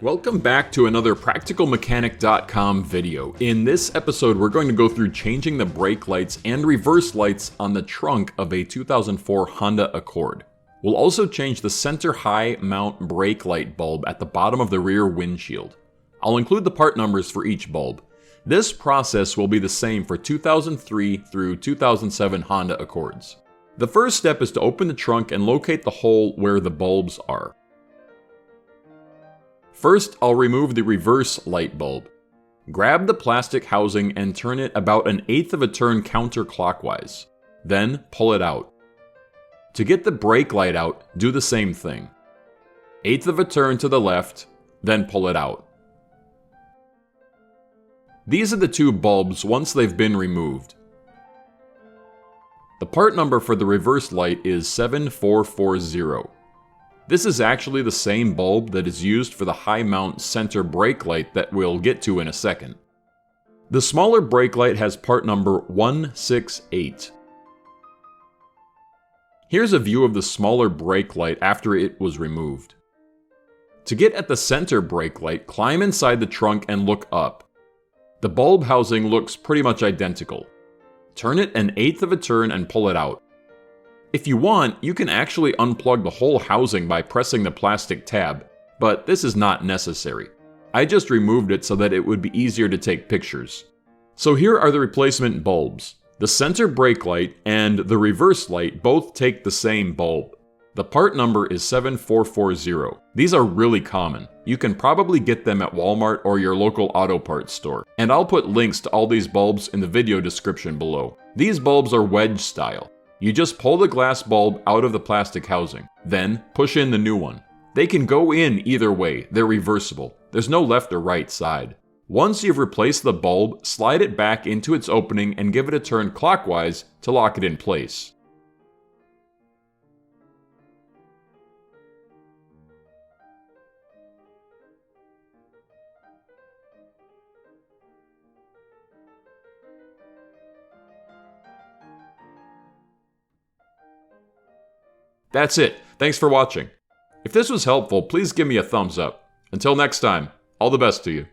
Welcome back to another PracticalMechanic.com video. In this episode, we're going to go through changing the brake lights and reverse lights on the trunk of a 2004 Honda Accord. We'll also change the center high mount brake light bulb at the bottom of the rear windshield. I'll include the part numbers for each bulb. This process will be the same for 2003 through 2007 Honda Accords. The first step is to open the trunk and locate the hole where the bulbs are. First, I'll remove the reverse light bulb. Grab the plastic housing and turn it about 1/8 of a turn counterclockwise. Then, pull it out. To get the brake light out, do the same thing. 1/8 of a turn to the left, then pull it out. These are the two bulbs once they've been removed. The part number for the reverse light is 7440. This is actually the same bulb that is used for the high mount center brake light that we'll get to in a second. The smaller brake light has part number 168. Here's a view of the smaller brake light after it was removed. To get at the center brake light, climb inside the trunk and look up. The bulb housing looks pretty much identical. Turn it 1/8 of a turn and pull it out. If you want, you can actually unplug the whole housing by pressing the plastic tab, but this is not necessary. I just removed it so that it would be easier to take pictures. So here are the replacement bulbs. The center brake light and the reverse light both take the same bulb. The part number is 7440. These are really common. You can probably get them at Walmart or your local auto parts store. And I'll put links to all these bulbs in the video description below. These bulbs are wedge style. You just pull the glass bulb out of the plastic housing, then push in the new one. They can go in either way, they're reversible. There's no left or right side. Once you've replaced the bulb, slide it back into its opening and give it a turn clockwise to lock it in place. That's it. Thanks for watching. If this was helpful, please give me a thumbs up. Until next time, all the best to you.